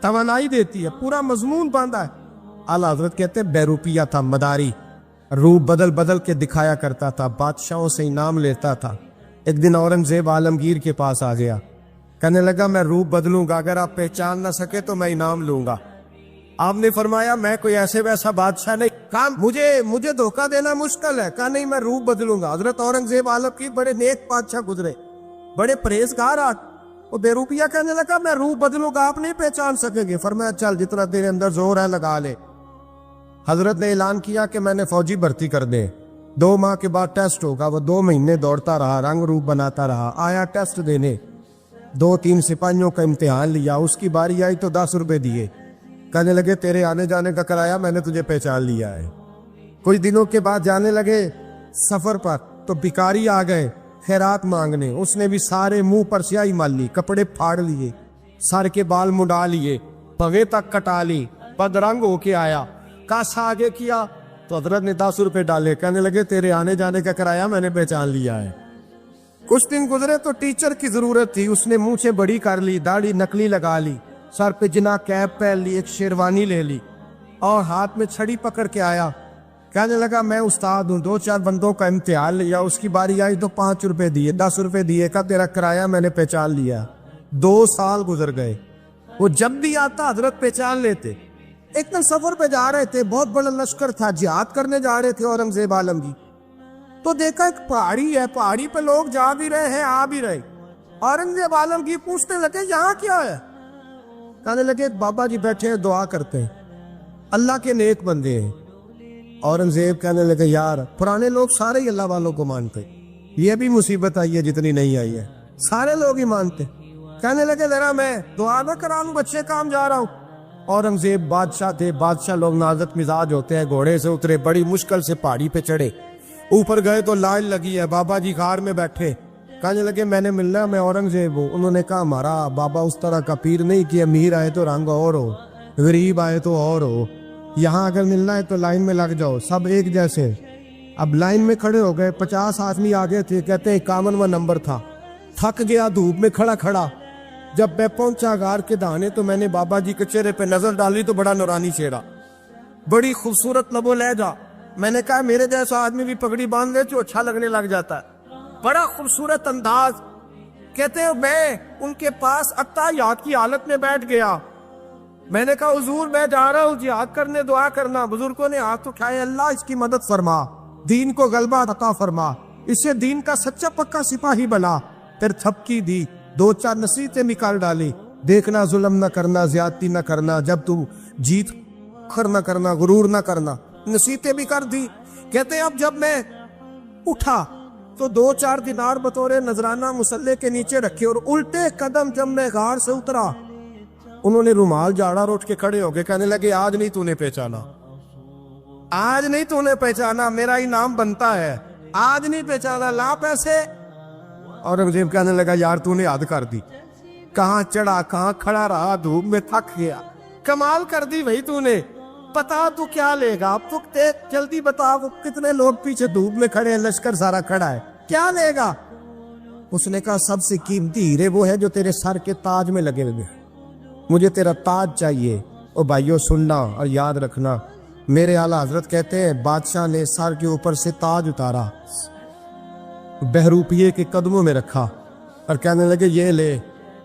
توانائی دیتی ہے, پورا مضمون باندھا ہے. اعلیٰ حضرت کہتے ہیں بہروپیہ تھا, مداری, روپ بدل بدل کے دکھایا کرتا تھا, بادشاہوں سے انعام لیتا تھا. ایک دن اورنگزیب عالمگیر کے پاس آ گیا, کہنے لگا میں روپ بدلوں گا, اگر آپ پہچان نہ سکے تو میں انعام لوں گا. آپ نے فرمایا میں کوئی ایسے ویسا بادشاہ نہیں. کہا مجھے دھوکہ دینا مشکل ہے. کہا نہیں میں روپ بدلوں گا. حضرت اورنگزیب عالمگیر بڑے نیک بادشاہ گزرے, بڑے پرہیزگار. وہ بہروپیہ کہنے لگا میں روپ بدلوں گا, آپ نہیں پہچان سکیں گے. فرمایا چل جتنا تیرے اندر زور ہے لگا لے. حضرت نے اعلان کیا کہ میں نے فوجی بھرتی کر دے, 2 ماہ کے بعد ٹیسٹ ہوگا. وہ 2 مہینے دوڑتا رہا, رنگ روپ بناتا رہا. آیا ٹیسٹ دینے, 2-3 سپاہیوں کا امتحان لیا. اس کی باری آئی تو 10 روپے دیے. کہنے لگے تیرے آنے جانے کا کرایہ میں نے تجھے پہچان لیا ہے. کچھ دنوں کے بعد جانے لگے سفر پر, تو بھکاری آ گئے خیرات مانگنے. اس نے بھی سارے منہ پر سیاہی مال لی, کپڑے پھاڑ لیے, سر کے بال مڈا لیے, پگے تک کٹا لی, بدرنگ ہو کے آیا. کاسا آگے کیا تو حضرت نے 10 روپے ڈالے. کہنے لگے تیرے آنے جانے کا کرایہ میں نے پہچان لیا ہے. کچھ دن گزرے تو ٹیچر کی ضرورت تھی. اس نے منہ سے بڑی کر لی, داڑھی نکلی لگا لی, سر پہ جنا کیپ پہن لی, ایک شیروانی لے لی اور ہاتھ میں چھڑی پکڑ کے آیا. کہنے لگا میں استاد ہوں, 2-4 بندوں کا امتحان لیا. اس کی باری آئی تو 5 روپے دیے, 10 روپے دیے. کہا تیرا کرایہ میں نے پہچان لیا. 2 سال گزر گئے. وہ جب بھی آتا حضرت پہچان لیتے. ایک دن سفر پہ جا رہے تھے, بہت بڑا لشکر تھا, جہاد کرنے جا رہے تھے اورنگزیب عالمگیر. تو دیکھا ایک پہاڑی ہے, پہاڑی پہ لوگ جا بھی رہے ہیں آ بھی رہے. اورنگزیب عالمگیر پوچھنے لگے یہاں کیا ہے. کہنے لگے بابا جی بیٹھے ہیں دعا کرتے ہیں, اللہ کے نیک بندے ہیں. اورنگزیب کہنے لگے یار پرانے لوگ سارے ہی اللہ والوں کو مانتے, یہ بھی مصیبت آئی ہے جتنی نہیں آئی ہے, سارے لوگ ہی مانتے. کہنے لگے ذرا میں دعا نہ کراؤں, بچے کام جا رہا ہوں. اورنگزیب بادشاہ تھے, بادشاہ لوگ نازک مزاج ہوتے ہیں. گھوڑے سے اترے, بڑی مشکل سے پہاڑی پہ چڑھے, اوپر گئے تو لائن لگی ہے. بابا جی غار میں بیٹھے. کہنے لگے میں نے ملنا, میں اورنگزیب ہوں. انہوں نے کہا ہمارا بابا اس طرح کا پیر نہیں کہ امیر آئے تو رنگ اور ہو, غریب آئے تو اور ہو. یہاں اگر ملنا ہے تو لائن میں لگ جاؤ, سب ایک جیسے. اب لائن میں کھڑے ہو گئے, 50 آدمی آگے تھے. کہتے ہیں 51واں نمبر تھا. تھک گیا دھوپ میں کھڑا کھڑا. جب میں پہنچا غار کے دہانے تو میں نے بابا جی کے چہرے پہ نظر ڈالی تو بڑا نورانی چہرہ, بڑی خوبصورت لب و لہجہ. میں نے کہا میرے جیسا آدمی بھی پگڑی باندھ لے تو اچھا لگنے لگ جاتا ہے, بڑا خوبصورت انداز. کہتے ہیں میں ان کے پاس اتحیات کی حالت میں بیٹھ گیا. میں نے کہا حضور میں جا رہا ہوں جہاد کرنے, دعا کرنا. بزرگوں نے ہاتھ اٹھائے, اللہ اس کی مدد فرما, دین کو غلبہ عطا فرما, اسے دین کا سچا پکا سپاہی بنا. پھر تھپکی دی, 2-4 نصیحتیں نکال ڈالی. دیکھنا ظلم نہ کرنا, زیادتی نہ کرنا, جب تم جیت کر نہ کرنا, غرور نہ کرنا. نصیحتیں بھی کر دی. کہتے ہیں اب جب میں اٹھا تو 2-4 دینار بطور نذرانہ مسلح کے نیچے رکھے, اور الٹے قدم جب میں غار سے اترا انہوں نے رومال جاڑا اور اٹھ کے کھڑے ہو گئے. کہنے لگے آج نہیں تو نے پہچانا, آج نہیں تو نے پہچانا, میرا انعام بنتا ہے, آج نہیں پہچانا, لا پیسے. اورنگزیب کہنے لگا یار تو نے حد کر دی, کہاں چڑھا کہاں کھڑا رہا, دھوپ میں تھک گیا, کمال کر دی بھائی تو نے. پتا تو کیا لے گا, اب تو جلدی بتا, وہ کتنے لوگ پیچھے دھوپ میں کھڑے ہیں, لشکر سارا کھڑا ہے, کیا لے گا. اس نے کہا سب سے قیمتی ہیرے وہ ہے جو تیرے سر کے تاج میں لگے ہوئے, مجھے تیرا تاج چاہیے. او بھائیو سننا اور یاد رکھنا, میرے اعلیٰ حضرت کہتے ہیں بادشاہ نے سر کے اوپر سے تاج اتارا, بہروپیے کے قدموں میں رکھا اور کہنے لگے یہ لے,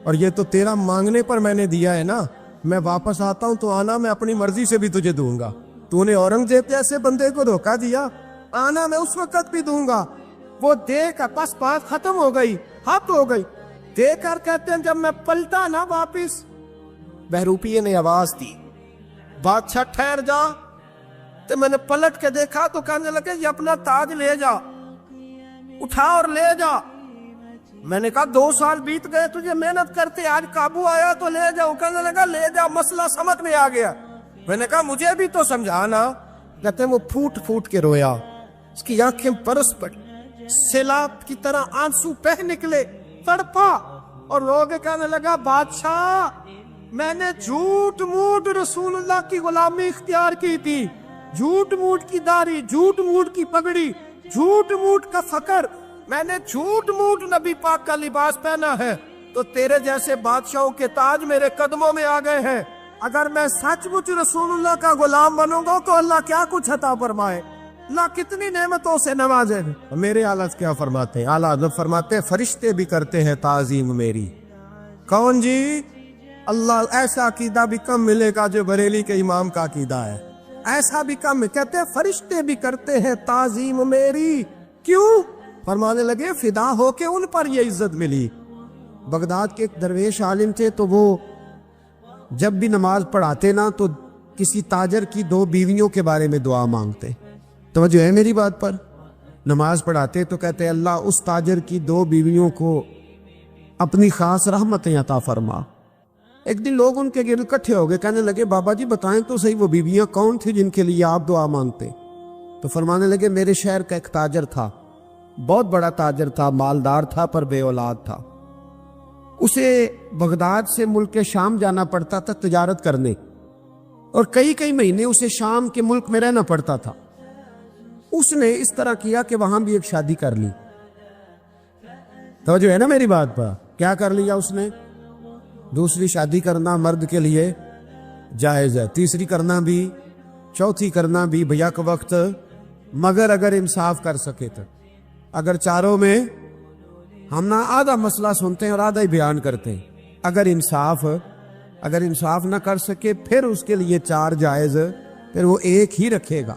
اور یہ تو تیرا مانگنے پر میں نے دیا ہے نا, میں واپس آتا ہوں تو آنا, میں اپنی مرضی سے بھی تجھے دوں گا. تو نے اورنگزیب جیسے بندے کو دھوکہ دیا, آنا میں اس وقت بھی دوں گا. وہ دے کر بس بات ختم ہو گئی, حد ہو گئی. دے کر کہتے ہیں جب میں پلٹا نا واپس, بہروپیے نے آواز دی بادشاہ ٹھہر جا. تو میں نے پلٹ کے دیکھا تو کہنے لگے یہ اپنا تاج لے جا, اٹھا اور لے جا. میں نے کہا 2 سال بیت گئے تجھے محنت کرتے, آج قابو آیا تو لے جاؤ. کہنے لگا لے جا, مسئلہ سمجھ میں آ گیا. میں نے کہا مجھے بھی تو سمجھانا. کہتے ہیں وہ پھوٹ پھوٹ کے رویا, اس کی آنکھیں برس پڑی, سیلاب کی طرح آنسو بہہ نکلے, تڑپا اور رو کے کہنے لگا بادشاہ میں نے جھوٹ موٹ رسول اللہ کی غلامی اختیار کی تھی, جھوٹ موٹ کی داڑھی, جھوٹ موٹ کی پگڑی, جھوٹ موٹ کا فقر, میں نے جھوٹ موٹ نبی پاک کا لباس پہنا ہے, تو تیرے جیسے بادشاہوں کے تاج میرے قدموں میں آ گئے ہیں. اگر میں سچ مچ رسول اللہ کا غلام بنوں گا تو اللہ کیا کچھ عطا فرمائے، اللہ کتنی نعمتوں سے نوازے۔ میرے اعلیٰ کیا فرماتے ہیں؟ اعلیٰ حضرت فرماتے ہیں فرشتے بھی کرتے ہیں تعظیم میری۔ کون جی؟ اللہ ایسا عقیدہ بھی کم ملے گا جو بریلی کے امام کا عقیدہ ہے، ایسا بھی کم۔ کہتے ہیں فرشتے بھی کرتے ہیں تعظیم میری۔ کیوں؟ فرمانے لگے فدا ہو کے ان پر یہ عزت ملی۔ بغداد کے ایک درویش عالم تھے، تو وہ جب بھی نماز پڑھاتے نا تو کسی تاجر کی 2 بیویوں کے بارے میں دعا مانگتے۔ توجہ ہے میری بات پر؟ نماز پڑھاتے تو کہتے اللہ اس تاجر کی 2 بیویوں کو اپنی خاص رحمتیں عطا فرما۔ ایک دن لوگ ان کے گرد اکٹھے ہو گئے، کہنے لگے بابا جی بتائیں تو صحیح وہ بیویاں کون تھی جن کے لیے آپ دعا مانگتے؟ تو فرمانے لگے میرے شہر کا ایک تاجر تھا، بہت بڑا تاجر تھا، مالدار تھا پر بے اولاد تھا۔ اسے بغداد سے ملک شام جانا پڑتا تھا تجارت کرنے، اور کئی مہینے اسے شام کے ملک میں رہنا پڑتا تھا۔ اس نے اس طرح کیا کہ وہاں بھی ایک شادی کر لی۔ توجہ ہے نا میری بات پر؟ کیا کر لیا اس نے؟ دوسری شادی کرنا مرد کے لیے جائز ہے، تیسری کرنا بھی، چوتھی کرنا بھی بھیا کے وقت، مگر اگر انصاف کر سکے تو۔ اگر چاروں میں ہم نہ آدھا مسئلہ سنتے ہیں اور آدھا ہی بیان کرتے ہیں، اگر انصاف نہ کر سکے پھر اس کے لیے 4 جائز، پھر وہ ایک ہی رکھے گا۔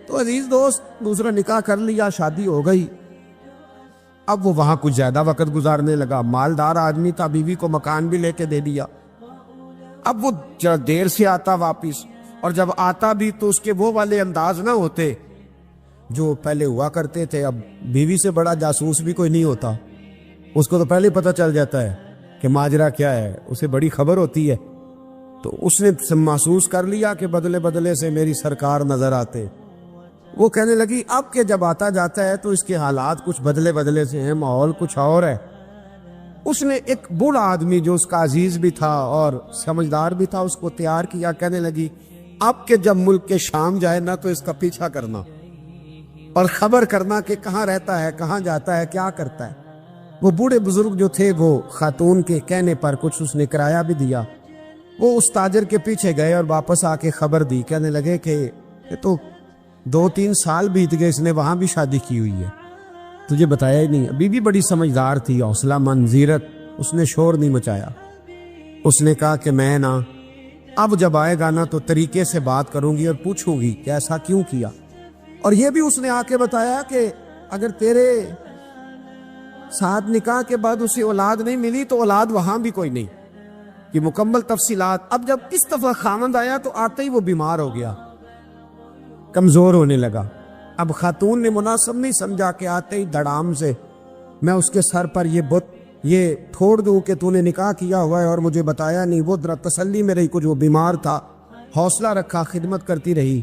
تو عزیز دوست دوسرا نکاح کر لیا، شادی ہو گئی۔ اب وہ وہاں کچھ زیادہ وقت گزارنے لگا، مالدار آدمی تھا، بیوی کو مکان بھی لے کے دے دیا۔ اب وہ دیر سے آتا واپس، اور جب آتا بھی تو اس کے وہ والے انداز نہ ہوتے جو پہلے ہوا کرتے تھے۔ اب بیوی سے بڑا جاسوس بھی کوئی نہیں ہوتا، اس کو تو پہلے پتہ چل جاتا ہے کہ ماجرا کیا ہے، اسے بڑی خبر ہوتی ہے۔ تو اس نے محسوس کر لیا کہ بدلے سے میری سرکار نظر آتے۔ وہ کہنے لگی اب کہ جب آتا جاتا ہے تو اس کے حالات کچھ بدلے سے ہیں، ماحول کچھ اور ہے۔ اس نے ایک بوڑھا آدمی جو اس کا عزیز بھی تھا اور سمجھدار بھی تھا اس کو تیار کیا، کہنے لگی اب کہ جب ملک کے شام جائے نا تو اس کا پیچھا کرنا اور خبر کرنا کہ کہاں رہتا ہے، کہاں جاتا ہے، کیا کرتا ہے۔ وہ بوڑھے بزرگ جو تھے وہ خاتون کے کہنے پر کچھ اس نے کرایہ بھی دیا۔ وہ اس تاجر کے پیچھے گئے اور واپس آ کے خبر دی، کہنے لگے کہ یہ تو 2-3 سال بیت گئے، اس نے وہاں بھی شادی کی ہوئی ہے، تجھے بتایا ہی نہیں۔ بی بی بڑی سمجھدار تھی، حوصلہ مند، زیرک، اس نے شور نہیں مچایا۔ اس نے کہا کہ میں نا اب جب آئے گا نا تو طریقے سے بات کروں گی اور پوچھوں گی کہ ایسا کیوں کیا۔ اور یہ بھی اس نے آ کے بتایا کہ اگر تیرے ساتھ نکاح کے بعد اسے اولاد نہیں ملی تو اولاد وہاں بھی کوئی نہیں، یہ مکمل تفصیلات۔ اب جب اس دفعہ خامند آیا تو آتے ہی وہ بیمار ہو گیا، کمزور ہونے لگا۔ اب خاتون نے مناسب نہیں سمجھا کہ آتے ہی دھڑام سے میں اس کے سر پر یہ بت یہ ٹھوڑ دوں کہ تو نے نکاح کیا ہوا ہے اور مجھے بتایا نہیں۔ وہ ذرا تسلی میں رہی، کچھ وہ بیمار تھا، حوصلہ رکھا، خدمت کرتی رہی۔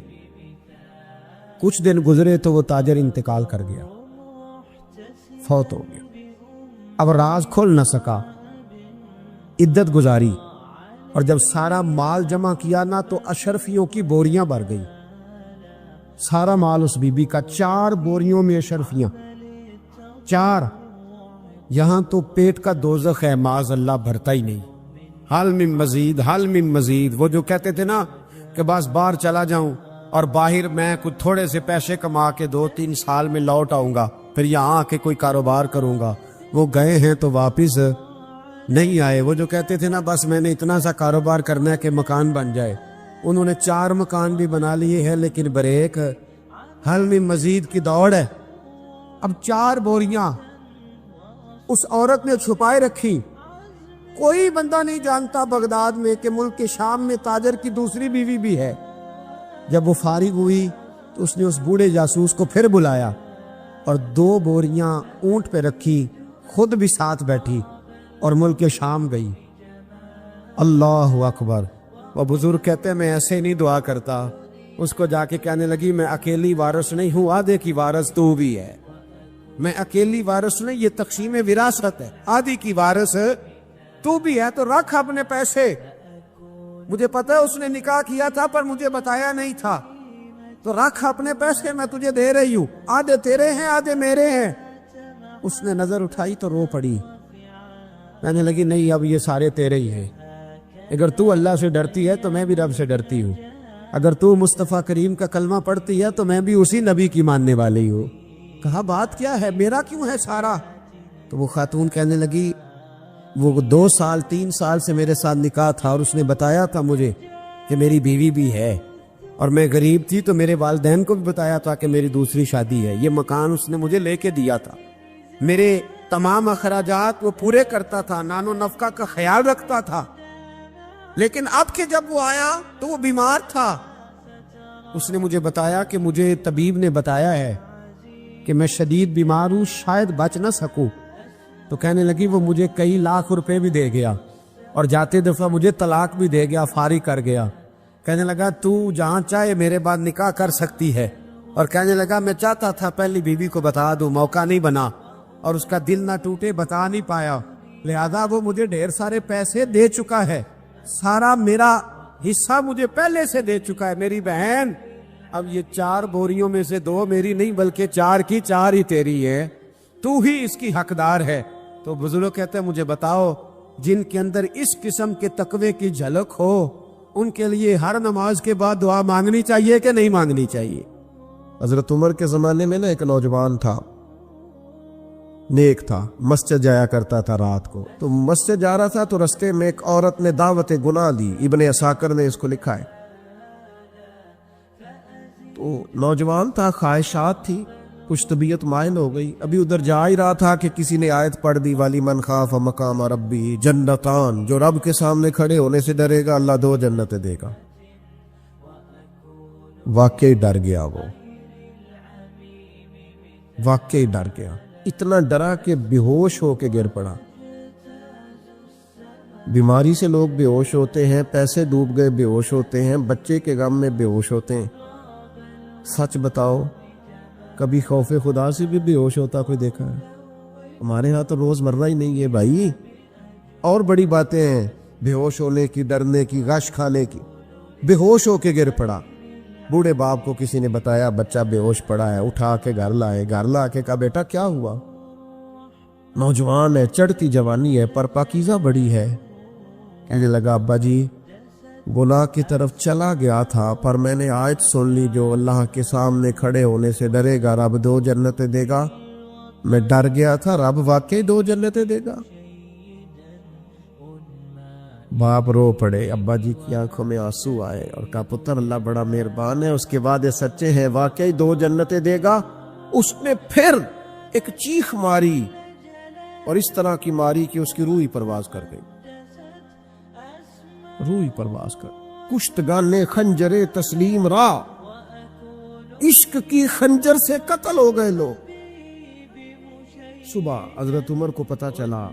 کچھ دن گزرے تو وہ تاجر انتقال کر گیا، فوت ہو گیا۔ اب راز کھل نہ سکا، عدت گزاری، اور جب سارا مال جمع کیا نا تو اشرفیوں کی بوریاں بھر گئی۔ سارا مال اس بی بی کا، 4 بوریوں میں اشرفیاں، 4۔ یہاں تو پیٹ کا دوزخ ہے، معاذ اللہ، بھرتا ہی نہیں۔ حل من مزید، حل من مزید۔ وہ جو کہتے تھے نا کہ بس باہر چلا جاؤں اور باہر میں کچھ تھوڑے سے پیسے کما کے 2-3 سال میں لوٹ آؤں گا، پھر یہاں آ کے کوئی کاروبار کروں گا، وہ گئے ہیں تو واپس نہیں آئے۔ وہ جو کہتے تھے نا بس میں نے اتنا سا کاروبار کرنا ہے کہ مکان بن جائے، انہوں نے 4 مکان بھی بنا لیے ہیں، لیکن بریک حل من مزید کی دوڑ ہے۔ اب 4 بوریاں اس عورت نے چھپائے رکھی، کوئی بندہ نہیں جانتا بغداد میں کہ ملک کے شام میں تاجر کی دوسری بیوی بھی ہے۔ جب وہ فارغ ہوئی تو اس نے اس بوڑھے جاسوس کو پھر بلایا اور 2 بوریاں اونٹ پہ رکھی، خود بھی ساتھ بیٹھی اور ملک شام گئی۔ اللہ اکبر۔ وہ بزرگ کہتے ہیں میں ایسے نہیں دعا کرتا۔ اس کو جا کے کہنے لگی میں اکیلی وارث نہیں ہوں، آدھے کی وارث تو بھی ہے۔ میں اکیلی وارث نہیں، یہ تقسیم وراثت ہے، آدھی کی وارث تو بھی ہے، تو رکھ اپنے پیسے۔ مجھے پتہ ہے اس نے نکاح کیا تھا پر مجھے بتایا نہیں تھا، تو رکھ اپنے پیسے، میں تجھے دے رہی ہوں، آدھے تیرے ہیں آدھے میرے ہیں۔ اس نے نظر اٹھائی تو رو پڑی، کہنے لگی نہیں اب یہ سارے تیرے ہی ہیں۔ اگر تو اللہ سے ڈرتی ہے تو میں بھی رب سے ڈرتی ہوں، اگر تو مصطفیٰ کریم کا کلمہ پڑھتی ہے تو میں بھی اسی نبی کی ماننے والی ہوں۔ کہا بات کیا ہے، میرا کیوں ہے سارا؟ تو وہ خاتون کہنے لگی وہ 2 سال 3 سال سے میرے ساتھ نکاح تھا اور اس نے بتایا تھا مجھے کہ میری بیوی بھی ہے، اور میں غریب تھی تو میرے والدین کو بھی بتایا تھا کہ میری دوسری شادی ہے۔ یہ مکان اس نے مجھے لے کے دیا تھا، میرے تمام اخراجات وہ پورے کرتا تھا، نان و نفقہ کا خیال رکھتا تھا، لیکن اب کہ جب وہ آیا تو وہ بیمار تھا۔ اس نے مجھے بتایا کہ مجھے طبیب نے بتایا ہے کہ میں شدید بیمار ہوں، شاید بچ نہ سکوں۔ تو کہنے لگی وہ مجھے کئی لاکھ روپے بھی دے گیا اور جاتے دفعہ مجھے طلاق بھی دے گیا، فارغ کر گیا۔ کہنے لگا تو جہاں چاہے میرے بعد نکاح کر سکتی ہے، اور کہنے لگا میں چاہتا تھا پہلی بیوی کو بتا دوں، موقع نہیں بنا اور اس کا دل نہ ٹوٹے، بتا نہیں پایا، لہذا وہ مجھے ڈھیر سارے پیسے دے چکا ہے، سارا میرا حصہ مجھے پہلے سے دے چکا ہے۔ میری بہن اب یہ 4 بوریوں میں سے 2 میری نہیں بلکہ 4 کی 4 ہی تیری ہے، تو ہی اس کی حقدار ہے۔ تو بزرگ کہتے ہیں مجھے بتاؤ جن کے اندر اس قسم کے تقوی کی جھلک ہو ان کے لیے ہر نماز کے بعد دعا مانگنی چاہیے کہ نہیں مانگنی چاہیے؟ حضرت عمر کے زمانے میں نا ایک نوجوان تھا، نیک تھا، مسجد جایا کرتا تھا رات کو۔ تو مسجد جا رہا تھا تو رستے میں ایک عورت نے دعوت گناہ دی، ابن عساکر نے اس کو لکھا ہے۔ تو نوجوان تھا، خواہشات تھی، کچھ طبیعت مائل ہو گئی، ابھی ادھر جا ہی رہا تھا کہ کسی نے آیت پڑھ دی والی من خاف مقام ربی جنتان، جو رب کے سامنے کھڑے ہونے سے ڈرے گا اللہ 2 جنتیں دے گا۔ واقعی ڈر گیا، وہ واقعی ڈر گیا، اتنا ڈرا کہ بے ہوش ہو کے گر پڑا۔ بیماری سے لوگ بے ہوش ہوتے ہیں، پیسے ڈوب گئے بے ہوش ہوتے ہیں، بچے کے غم میں بے ہوش ہوتے ہیں۔ سچ بتاؤ کبھی خوف خدا سے بھی بے ہوش ہوتا کوئی دیکھا ہے؟ ہمارے ہاں تو روز مرہ ہی نہیں ہے بھائی، اور بڑی باتیں ہیں بے ہوش ہونے کی، ڈرنے کی، غش کھانے کی۔ بے ہوش ہو کے گر پڑا، بوڑھے باپ کو کسی نے بتایا بچہ بے ہوش پڑا ہے، اٹھا کے گھر لائے، گھر لا کے کہا بیٹا کیا ہوا؟ نوجوان ہے، چڑھتی جوانی ہے پر پاکیزہ بڑی ہے۔ کہنے لگا ابا جی گناہ کی طرف چلا گیا تھا، پر میں نے آیت سن لی جو اللہ کے سامنے کھڑے ہونے سے ڈرے گا رب 2 جنتیں دے گا، میں ڈر گیا تھا، رب واقعی 2 جنتیں دے گا۔ باپ رو پڑے، ابا جی کی آنکھوں میں آنسو آئے اور کہا پتر اللہ بڑا مہربان ہے، اس کے بعد یہ سچے ہیں، واقعی 2 جنتیں دے گا۔ اس نے پھر ایک چیخ ماری اور اس طرح کی ماری کہ اس کی روح ہی پرواز کر گئی، روح ہی پرواز کر۔ کشتگان خنجر تسلیم را، عشق کی خنجر سے قتل ہو گئے لوگ۔ صبح حضرت عمر کو پتا چلا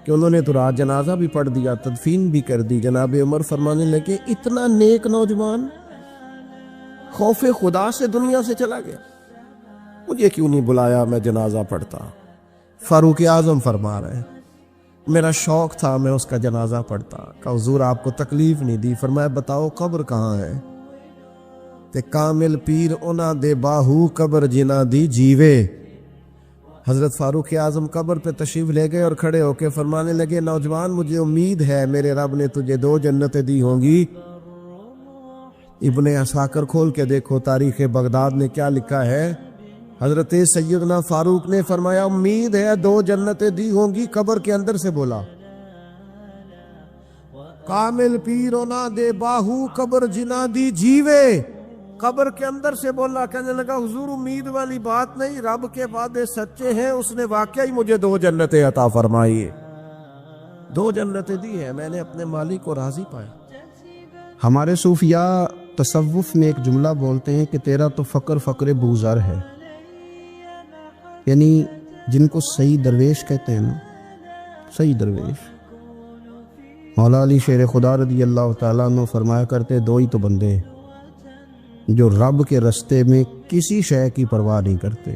کہ انہوں نے تو رات جنازہ بھی پڑھ دیا، تدفین بھی کر دی۔ جناب عمر فرمانے لگے اتنا نیک نوجوان خوف خدا سے دنیا سے چلا گیا، مجھے کیوں نہیں بلایا میں جنازہ پڑھتا؟ فاروق اعظم فرما رہے ہیں میرا شوق تھا میں اس کا جنازہ پڑھتا۔ کہا حضور آپ کو تکلیف نہیں دی؟ فرمایا بتاؤ قبر کہاں ہے؟ تے کامل پیر اونا دے باہو قبر جنا دی جیوے۔ حضرت فاروق اعظم قبر پہ تشریف لے گئے اور کھڑے ہو کے فرمانے لگے نوجوان مجھے امید ہے میرے رب نے تجھے 2 جنتیں دی ہوں گی۔ ابن عساکر کھول کے دیکھو تاریخ بغداد نے کیا لکھا ہے۔ حضرت سیدنا فاروق نے فرمایا امید ہے 2 جنتیں دی ہوں گی، قبر کے اندر سے بولا کامل پیرو نہ دے باہو قبر جنا دی جیوے، قبر کے اندر سے بولا۔ کہنے لگا حضور امید والی بات نہیں، رب کے وعدے سچے ہیں، اس نے واقعی مجھے 2 جنتیں عطا فرمائی، 2 جنتیں دی ہیں، میں نے اپنے مالک کو راضی پایا۔ ہمارے صوفیاء تصوف میں ایک جملہ بولتے ہیں کہ تیرا تو فقر فقر بوزر ہے، یعنی جن کو صحیح درویش کہتے ہیں نا، صحیح درویش۔ مولا علی شیر خدا رضی اللہ تعالیٰ عنہ فرمایا کرتے 2 ہی تو بندے ہیں جو رب کے رستے میں کسی شے کی پرواہ نہیں کرتے۔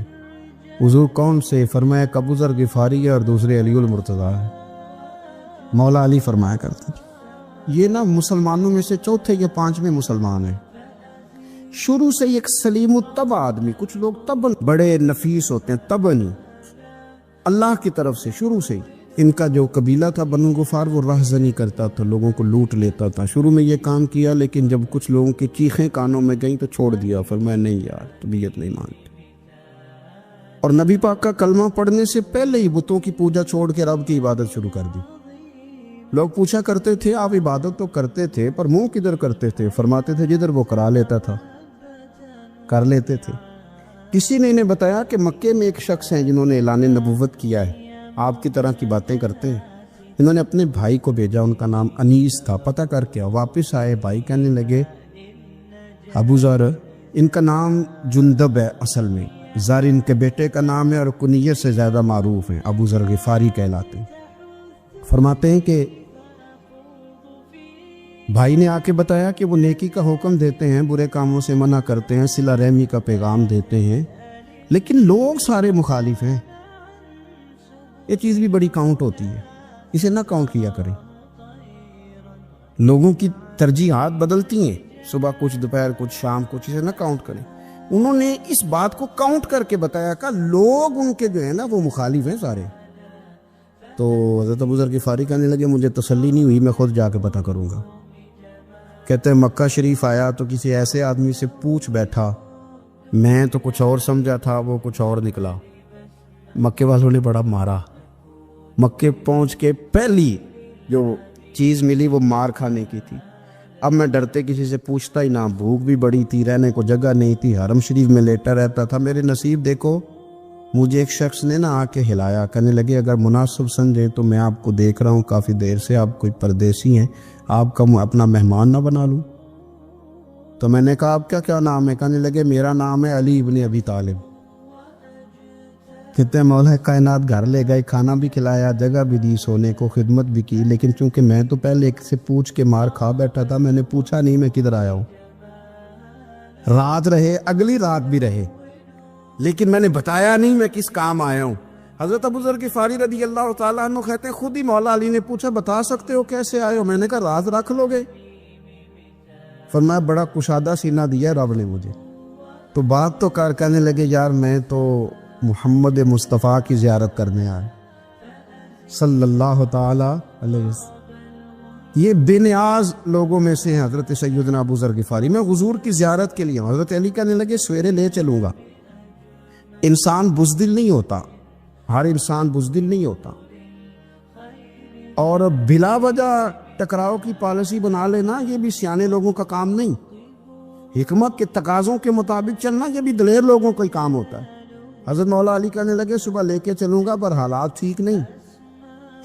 حضور کون سے؟ فرمایا ابو ذر غفاری ہے اور دوسرے علی المرتضیٰ ہے۔ مولا علی فرمایا کرتے یہ نا مسلمانوں میں سے 4تھے یا 5ویں مسلمان ہیں، شروع سے ایک سلیم الطبع آدمی، کچھ لوگ طبعاً بڑے نفیس ہوتے ہیں، طبعاً اللہ کی طرف سے شروع سے ہی ان کا جو قبیلہ تھا بنو غفار وہ رہزنی کرتا تھا، لوگوں کو لوٹ لیتا تھا۔ شروع میں یہ کام کیا، لیکن جب کچھ لوگوں کی چیخیں کانوں میں گئیں تو چھوڑ دیا، فرمایا نہیں یار طبیعت نہیں مانتی۔ اور نبی پاک کا کلمہ پڑھنے سے پہلے ہی بتوں کی پوجا چھوڑ کے رب کی عبادت شروع کر دی۔ لوگ پوچھا کرتے تھے آپ عبادت تو کرتے تھے پر منہ کدھر کرتے تھے؟ فرماتے تھے جدھر وہ کرا لیتا تھا کر لیتے تھے۔ کسی نے انہیں بتایا کہ مکے میں ایک شخص ہیں جنہوں نے اعلان نبوت کیا ہے، آپ کی طرح کی باتیں کرتے ہیں۔ انہوں نے اپنے بھائی کو بھیجا، ان کا نام انیس تھا، پتہ کر کے واپس آئے، بھائی کہنے لگے ابو ذر، ان کا نام جندب ہے، اصل میں ذر ان کے بیٹے کا نام ہے اور کنیت سے زیادہ معروف ہیں، ابو ذر غفاری کہلاتے ہیں۔ فرماتے ہیں کہ بھائی نے آ کے بتایا کہ وہ نیکی کا حکم دیتے ہیں، برے کاموں سے منع کرتے ہیں، صلہ رحمی کا پیغام دیتے ہیں، لیکن لوگ سارے مخالف ہیں۔ یہ چیز بھی بڑی کاؤنٹ ہوتی ہے، اسے نہ کاؤنٹ کیا کریں۔ لوگوں کی ترجیحات بدلتی ہیں، صبح کچھ، دوپہر کچھ، شام کچھ، اسے نہ کاؤنٹ کریں۔ انہوں نے اس بات کو کاؤنٹ کر کے بتایا کہ لوگ ان کے جو ہے نا وہ مخالف ہیں سارے۔ تو حضرت ابو ذر غفاری کہنے لگے مجھے تسلی نہیں ہوئی، میں خود جا کے پتہ کروں گا۔ کہتے ہیں مکہ شریف آیا تو کسی ایسے آدمی سے پوچھ بیٹھا، میں تو کچھ اور سمجھا تھا، وہ کچھ اور نکلا۔ مکے والوں نے بڑا مارا۔ مکے پہنچ کے پہلی جو چیز ملی وہ مار کھانے کی تھی۔ اب میں ڈرتے کسی سے پوچھتا ہی نہ، بھوک بھی بڑی تھی، رہنے کو جگہ نہیں تھی، حرم شریف میں لیٹا رہتا تھا۔ میرے نصیب دیکھو، مجھے ایک شخص نے نہ آ کے ہلایا، کہنے لگے اگر مناسب سمجھے تو میں آپ کو دیکھ رہا ہوں کافی دیر سے، آپ کوئی پردیسی ہیں، آپ کا اپنا مہمان نہ بنا لوں؟ تو میں نے کہا آپ کا کیا نام ہے؟ کہنے لگے میرا نام ہے علی ابن ابی طالب۔ کہتے ہیں مولا کائنات گھر لے گئے، کھانا بھی کھلایا، جگہ بھی دی، سونے کو خدمت بھی کی، لیکن چونکہ میں تو پہلے ایک سے پوچھ کے مار کھا بیٹھا تھا، میں نے پوچھا نہیں میں کدھر آیا ہوں۔ رات رہے، اگلی رات بھی رہے، لیکن میں نے بتایا نہیں میں کس کام آیا ہوں۔ حضرت ابو ذر غفاری رضی اللہ تعالیٰ عنہ کہتے ہیں خود ہی مولا علی نے پوچھا بتا سکتے ہو کیسے آئے ہو؟ میں نے کہا راز رکھ لو گے؟ فرمایا بڑا کشادہ سینہ دیا رب نے مجھے۔ تو بات تو کہنے لگے یار میں تو محمد مصطفیٰ کی زیارت کرنے آیا صلی اللہ تعالی علیہ وسلم۔ یہ بے نیاز لوگوں میں سے ہیں حضرت سیدنا ابو ذر غفاری۔ میں حضور کی زیارت کے لیے ہوں۔ حضرت علی کہنے لگے سویرے لے چلوں گا۔ انسان بزدل نہیں ہوتا، ہر انسان بزدل نہیں ہوتا، اور بلا وجہ ٹکراؤ کی پالیسی بنا لینا یہ بھی سیانے لوگوں کا کام نہیں۔ حکمت کے تقاضوں کے مطابق چلنا یہ بھی دلیر لوگوں کا ہی کام ہوتا ہے۔ حضرت مولا علی کہنے لگے صبح لے کے چلوں گا پر حالات ٹھیک نہیں،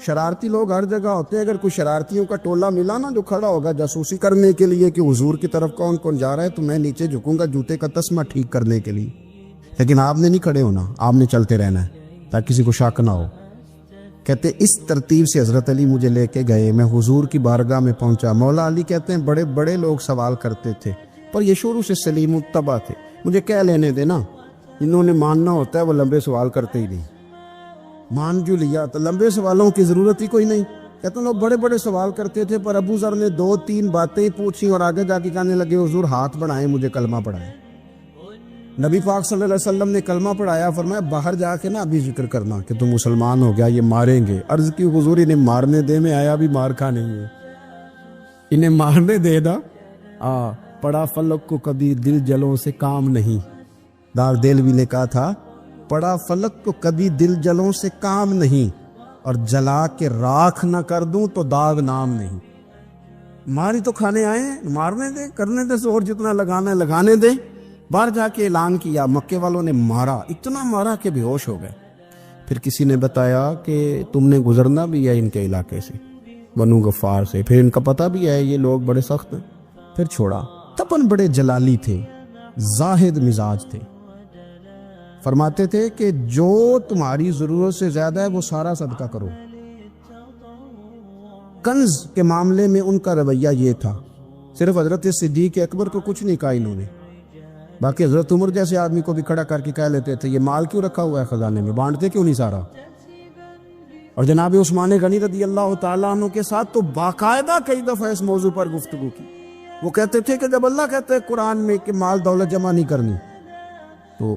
شرارتی لوگ ہر جگہ ہوتے ہیں، اگر کوئی شرارتیوں کا ٹولہ ملا نا جو کھڑا ہوگا جاسوسی کرنے کے لیے کہ حضور کی طرف کون کون جا رہا ہے تو میں نیچے جھکوں گا جوتے کا تسمہ ٹھیک کرنے کے لیے، لیکن آپ نے نہیں کھڑے ہونا، آپ نے چلتے رہنا ہے تاکہ کسی کو شک نہ ہو۔ کہتے اس ترتیب سے حضرت علی مجھے لے کے گئے، میں حضور کی بارگاہ میں پہنچا۔ مولا علی کہتے ہیں بڑے بڑے لوگ سوال کرتے تھے پر یہ شروع سے سلیم الطبع تھے، مجھے کہہ لینے دینا، انہوں نے ماننا ہوتا ہے وہ لمبے سوال کرتے ہی نہیں، مان جو لیا تو لمبے سوالوں کی ضرورت ہی کوئی نہیں۔ کہتے ہیں لوگ بڑے بڑے سوال کرتے تھے پر ابو ذر نے 2-3 باتیں پوچھی اور آگے جا کے کہنے لگے حضور ہاتھ بڑھائیں مجھے کلمہ پڑھائیں۔ نبی پاک صلی اللہ علیہ وسلم نے کلمہ پڑھایا، فرمایا باہر جا کے نا ابھی ذکر کرنا کہ تم مسلمان ہو گیا، یہ ماریں گے۔ عرض کی حضور انہیں مارنے دے، میں آیا بھی مار کھانے ہے، انہیں مارنے دے دا۔ پڑا فلک کو کبھی دل جلوں سے کام نہیں، دار دلوی نے کہا تھا پڑا فلک کو کبھی دل جلوں سے کام نہیں، اور جلا کے راکھ نہ کر دوں تو داغ نام نہیں۔ ماری تو کھانے آئے ہیں، مارنے دے، کرنے دے زور جتنا لگانا ہے لگانے دے۔ باہر جا کے اعلان کیا، مکے والوں نے مارا، اتنا مارا کہ بے ہوش ہو گئے۔ پھر کسی نے بتایا کہ تم نے گزرنا بھی ہے ان کے علاقے سے، بنو غفار سے، پھر ان کا پتہ بھی ہے یہ لوگ بڑے سخت ہیں۔ پھر چھوڑا۔ تپن بڑے جلالی تھے، زاہد مزاج تھے، فرماتے تھے کہ جو تمہاری ضرورت سے زیادہ ہے وہ سارا صدقہ کرو۔ کنز کے معاملے میں ان کا رویہ یہ تھا، صرف حضرت صدیق اکبر کو کچھ نہیں کہا انہوں نے، باقی حضرت عمر جیسے آدمی کو بھی کھڑا کر کے کہہ لیتے تھے یہ مال کیوں رکھا ہوا ہے خزانے میں، بانٹتے کیوں نہیں سارا؟ اور جناب عثمان غنی رضی اللہ تعالیٰ عنہ کے ساتھ تو باقاعدہ کئی دفعہ اس موضوع پر گفتگو کی۔ وہ کہتے تھے کہ جب اللہ کہتے ہیں قرآن میں کہ مال دولت جمع نہیں کرنی، تو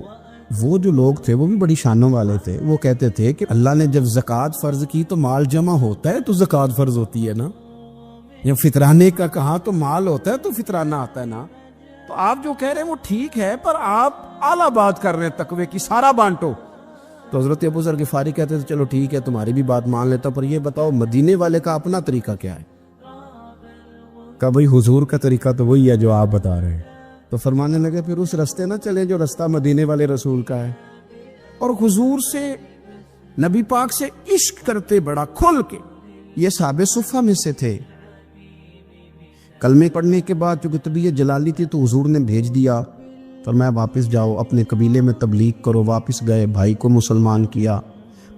وہ جو لوگ تھے وہ بھی بڑی شانوں والے تھے. وہ کہتے تھے کہ اللہ نے جب زکوٰۃ فرض کی تو مال جمع ہوتا ہے تو زکوٰۃ فرض ہوتی ہے نا. جب فطرانے کا کہا تو مال ہوتا ہے تو فطرانہ آتا ہے نا. تو آپ جو کہہ رہے ہیں وہ ٹھیک ہے، پر آپ اعلیٰ بات کر رہے ہیں تقوی کی، سارا بانٹو. تو حضرت ابو ذر غفاری کہتے تھے چلو ٹھیک ہے تمہاری بھی بات مان لیتا، پر یہ بتاؤ مدینے والے کا اپنا طریقہ کیا ہے؟ کہ بھئی حضور کا طریقہ تو وہی ہے جو آپ بتا رہے ہیں. تو فرمانے لگے پھر اس رستے نہ چلے جو رستہ مدینے والے رسول کا ہے. اور حضور سے، نبی پاک سے عشق کرتے بڑا کھل کے. یہ صحابہ صفہ میں سے تھے. کلمے پڑھنے کے بعد چونکہ طبیعت جلالی تھی تو حضور نے بھیج دیا، فرمایا واپس جاؤ اپنے قبیلے میں تبلیغ کرو. واپس گئے، بھائی کو مسلمان کیا،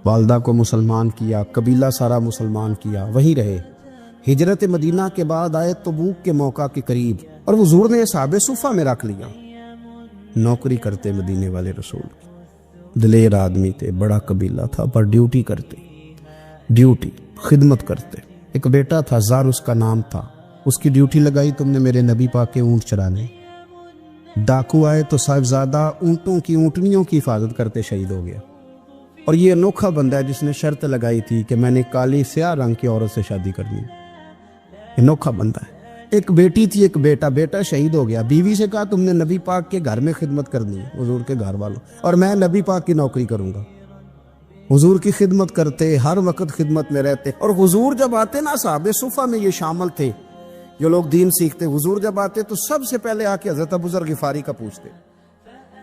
والدہ کو مسلمان کیا، قبیلہ سارا مسلمان کیا، وہیں رہے. ہجرت مدینہ کے بعد آئے تبوک کے موقع کے قریب، اور حضور نے صحابہ صفہ میں رکھ لیا. نوکری کرتے مدینے والے رسول کی، دلیر آدمی تھے، بڑا قبیلہ تھا، پر ڈیوٹی کرتے، ڈیوٹی خدمت کرتے. ایک بیٹا تھا زار اس کا نام تھا، اس کی ڈیوٹی لگائی تم نے میرے نبی پاک کے اونٹ چرانے. ڈاکو آئے تو صاحبزادہ اونٹوں کی، اونٹنیوں کی حفاظت کرتے شہید ہو گیا. اور یہ انوکھا بندہ ہے جس نے شرط لگائی تھی کہ میں نے کالی سیاہ رنگ کی عورت سے شادی کرنی. انوکھا بندہ ہے. ایک بیٹی تھی، ایک بیٹا، بیٹا شہید ہو گیا. بیوی سے کہا تم نے نبی پاک کے گھر میں خدمت کرنی ہے، حضور کے گھر والوں، اور میں نبی پاک کی نوکری کروں گا. حضور کی خدمت کرتے، ہر وقت خدمت میں رہتے. اور حضور جب آتے نا، صحابہ صفہ میں یہ شامل تھے جو لوگ دین سیکھتے، حضور جب آتے تو سب سے پہلے آ کے حضرت ابو ذر غفاری کا پوچھتے،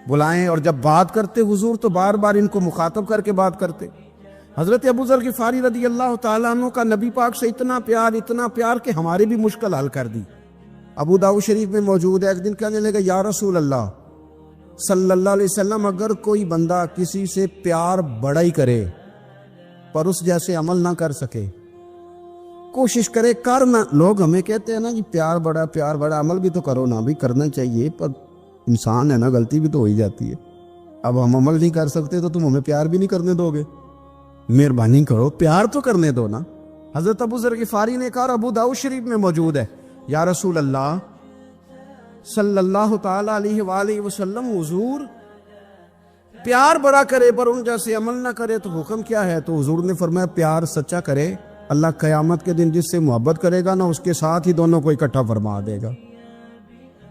بلائیں. اور جب بات کرتے حضور تو بار بار ان کو مخاطب کر کے بات کرتے. حضرت ابو ذر غفاری رضی اللہ تعالیٰ عنہ کا نبی پاک سے اتنا پیار کہ ہماری بھی مشکل حل کر دی. ابو داؤد شریف میں موجود ہے. ایک دن کہنے لگا یا رسول اللہ صلی اللہ علیہ وسلم، اگر کوئی بندہ کسی سے پیار بڑا ہی کرے پر اس جیسے عمل نہ کر سکے، کوشش کرے کرنا. لوگ ہمیں کہتے ہیں نا کہ پیار بڑا، عمل بھی تو کرو نا. بھی کرنا چاہیے، پر انسان ہے نا، غلطی بھی تو ہو ہی جاتی ہے. اب ہم عمل نہیں کر سکتے تو تم ہمیں پیار بھی نہیں کرنے دو گے؟ مہربانی کرو، پیار تو کرنے دو نا. حضرت ابو ذر غفاری نے کہا، ابو داؤد شریف میں موجود ہے، یا رسول اللہ صلی اللہ تعالیٰ علیہ وآلہ وسلم، حضور پیار بڑا کرے پر ان جیسے عمل نہ کرے تو حکم کیا ہے؟ تو حضور نے فرمایا پیار سچا کرے، اللہ قیامت کے دن جس سے محبت کرے گا نا اس کے ساتھ ہی دونوں کو اکٹھا فرما دے گا.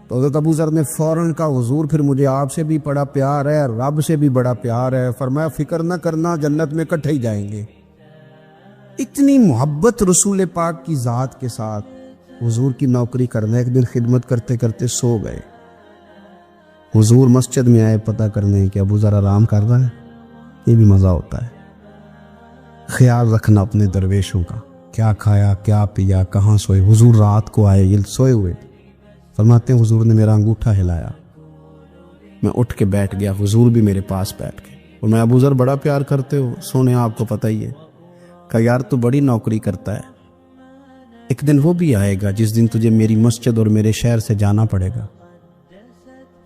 تو حضرت ابو ذر نے فوراً کہا، حضور پھر مجھے آپ سے بھی بڑا پیار ہے، رب سے بھی بڑا پیار ہے. فرمایا فکر نہ کرنا، جنت میں اکٹھے ہی جائیں گے. اتنی محبت رسول پاک کی ذات کے ساتھ. حضور کی نوکری کرنا. ایک دن خدمت کرتے کرتے سو گئے. حضور مسجد میں آئے پتہ کرنے کہ ابو ذر آرام کر رہا ہے. یہ بھی مزہ ہوتا ہے، خیال رکھنا اپنے درویشوں کا، کیا کھایا، کیا پیا، کہاں سوئے. حضور رات کو آئے، یہ سوئے ہوئے. فرماتے ہیں حضور نے میرا انگوٹھا ہلایا، میں اٹھ کے بیٹھ گیا، حضور بھی میرے پاس بیٹھ گئے. اور میں ابو ذر بڑا پیار کرتے ہو، سونے آپ کو پتہ ہی ہے. کہ یار تو بڑی نوکری کرتا ہے، ایک دن وہ بھی آئے گا جس دن تجھے میری مسجد اور میرے شہر سے جانا پڑے گا،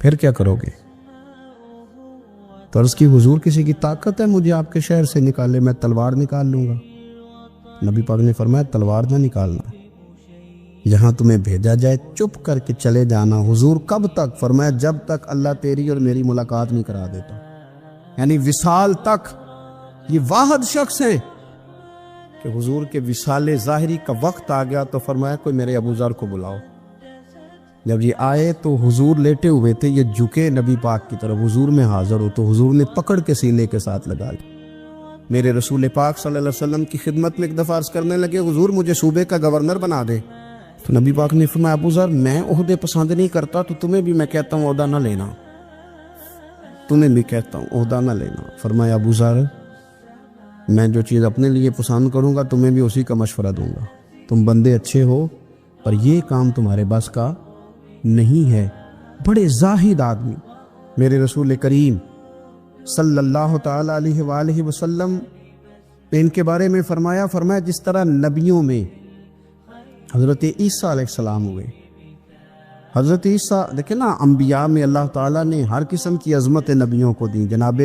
پھر کیا کرو گے؟ تو عرض کی حضور کسی کی طاقت ہے مجھے آپ کے شہر سے نکالے؟ میں تلوار نکال لوں گا. نبی پاک نے فرمایا تلوار نہ نکالنا، یہاں تمہیں بھیجا جائے چپ کر کے چلے جانا. حضور کب تک؟ فرمایا جب تک اللہ تیری اور میری ملاقات نہیں کرا دیتا. یعنی وصال تک. یہ واحد شخص ہے کہ حضور کے وصال ظاہری کا وقت آ گیا تو فرمایا کوئی میرے ابو ذر کو بلاؤ. جب یہ آئے تو حضور لیٹے ہوئے تھے، یہ جھکے نبی پاک کی طرف، حضور میں حاضر ہو تو حضور نے پکڑ کے سینے کے ساتھ لگا لی. میرے رسول پاک صلی اللہ علیہ وسلم کی خدمت میں ایک دفعہ عرض کرنے لگے، حضور مجھے صوبے کا گورنر بنا دے. تو نبی پاک نے فرمایا ابو ذر میں عہدے پسند نہیں کرتا، تو تمہیں بھی میں کہتا ہوں عہدہ نہ لینا، تمہیں بھی کہتا ہوں عہدہ نہ لینا. فرمایا ابو ذر میں جو چیز اپنے لیے پسند کروں گا تمہیں بھی اسی کا مشورہ دوں گا. تم بندے اچھے ہو پر یہ کام تمہارے بس کا نہیں ہے. بڑے زاہد آدمی میرے رسول کریم صلی اللہ تعالی علیہ وآلہ وسلم نے ان کے بارے میں فرمایا جس طرح نبیوں میں حضرت عیسیٰ علیہ السلام ہوئے. حضرت عیسیٰ دیکھیں نا، انبیاء میں اللہ تعالیٰ نے ہر قسم کی عظمت نبیوں کو دی. جناب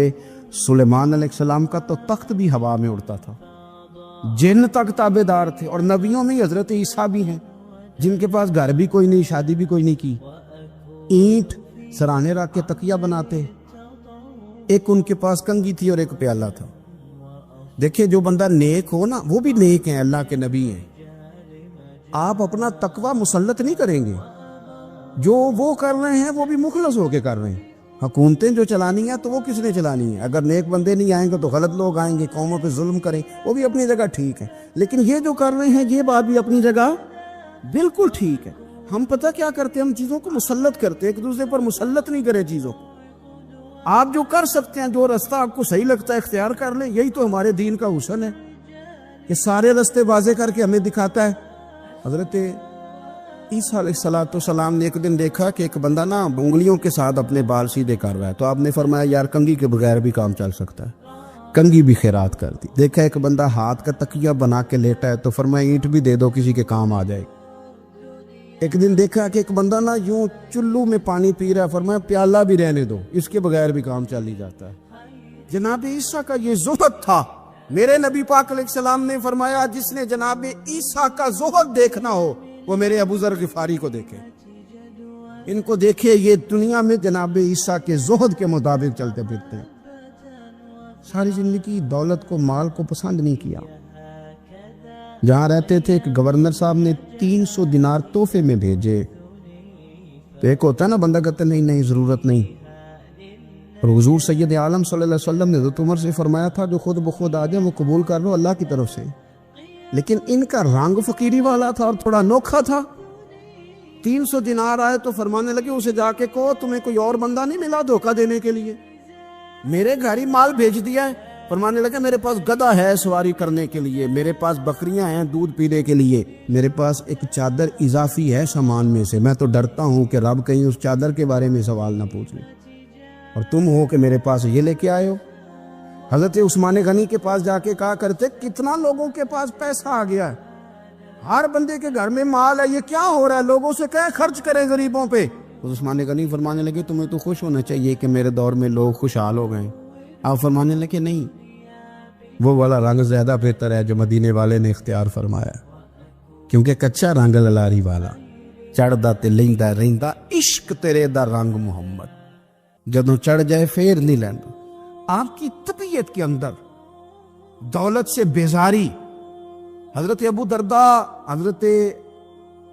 سلیمان علیہ السلام کا تو تخت بھی ہوا میں اڑتا تھا، جن تک تابع دار تھے. اور نبیوں میں حضرت عیسیٰ بھی ہیں جن کے پاس گھر بھی کوئی نہیں، شادی بھی کوئی نہیں کی، اینٹ سرانے رکھ کے تکیہ بناتے. ایک ان کے پاس کنگھی تھی اور ایک پیالہ تھا. دیکھیں جو بندہ نیک ہو نا وہ بھی نیک ہیں, اللہ کے نبی ہیں. آپ اپنا تقوی مسلط نہیں کریں گے, جو وہ کر رہے ہیں وہ بھی مخلص ہو کے کر رہے ہیں. حکومتیں جو چلانی ہیں تو وہ کس نے چلانی ہے؟ اگر نیک بندے نہیں آئیں گے تو غلط لوگ آئیں گے, قوموں پہ ظلم کریں, وہ بھی اپنی جگہ ٹھیک ہے. لیکن یہ جو کر رہے ہیں یہ بات بھی اپنی جگہ بالکل ٹھیک ہے. ہم پتہ کیا کرتے ہیں, ہم چیزوں کو مسلط کرتے ہیں, ایک دوسرے پر مسلط نہیں کرے چیزوں کو. آپ جو کر سکتے ہیں, جو رستہ آپ کو صحیح لگتا ہے اختیار کر لیں. یہی تو ہمارے دین کا حسن ہے کہ سارے رستے واضح کر کے ہمیں دکھاتا ہے. حضرت عیسیٰ علیہ السلام نے ایک دن دیکھا کہ ایک بندہ نا انگلیوں کے ساتھ اپنے بال سیدھے کر رہا ہے, تو آپ نے فرمایا یار کنگھی کے بغیر بھی کام چل سکتا ہے. کنگھی بھی خیرات کر دی. دیکھا ایک بندہ ہاتھ کا تکیہ بنا کے لیٹا ہے, تو فرمایا اینٹ بھی دے دو کسی کے کام آ جائے. ایک دن دیکھا کہ ایک بندہ نا یوں چلو میں پانی پی رہا ہے, فرمایا پیالہ بھی رہنے دو, اس کے بغیر بھی کام چل ہی جاتا ہے. جناب عیسیٰ کا یہ زہد تھا. میرے نبی پاک علیہ السلام نے فرمایا جس نے جناب عیسیٰ کا زہد دیکھنا ہو وہ میرے ابو ذر غفاری کو دیکھے. ان کو دیکھے, یہ دنیا میں جناب عیسیٰ کے زہد کے مطابق چلتے پھرتے ہیں. ساری زندگی دولت کو, مال کو پسند نہیں کیا. جہاں رہتے تھے ایک گورنر صاحب نے 300 دینار تحفے میں بھیجے. تو ایک ہوتا ہے نا بندہ کہتا نہیں نہیں ضرورت نہیں. اور حضور سید عالم صلی اللہ علیہ وسلم نے حضرت عمر سے فرمایا تھا جو خود بخود آ جائے وہ قبول کر لو اللہ کی طرف سے. لیکن ان کا رنگ فقیری والا تھا اور تھوڑا انوکھا تھا. 300 دینار آئے تو فرمانے لگے اسے جا کے کہو تمہیں کوئی اور بندہ نہیں ملا دھوکہ دینے کے لیے, میرے گھر ہی مال بھیج دیا ہے. فرمانے لگے میرے پاس گدھا ہے سواری کرنے کے لیے, میرے پاس بکریاں ہیں دودھ پینے کے لیے, میرے پاس ایک چادر اضافی ہے سامان میں سے. میں تو ڈرتا ہوں کہ رب کہیں اس چادر کے بارے میں سوال نہ پوچھ لیں, اور تم ہو کہ میرے پاس یہ لے کے آئے ہو. حضرت عثمان غنی کے پاس جا کے کہا کرتے کتنا لوگوں کے پاس پیسہ آ گیا ہے, ہر بندے کے گھر میں مال ہے, یہ کیا ہو رہا ہے, لوگوں سے کہیں خرچ کریں غریبوں پہ. عثمان غنی فرمانے لگے تمہیں تو خوش ہونا چاہیے کہ میرے دور میں لوگ خوشحال ہو گئے. آپ فرمانے لگے نہیں, وہ والا رنگ زیادہ بہتر ہے جو مدینے والے نے اختیار فرمایا, کیونکہ کچا رنگ للاری والا چڑھدا تے لیندا رہندا عشق تیرے دا رنگ محمد, جدوں چڑھ جائے پھر نہیں لیندا. آپ کی طبیعت کے اندر دولت سے بیزاری. حضرت ابو درداء, حضرت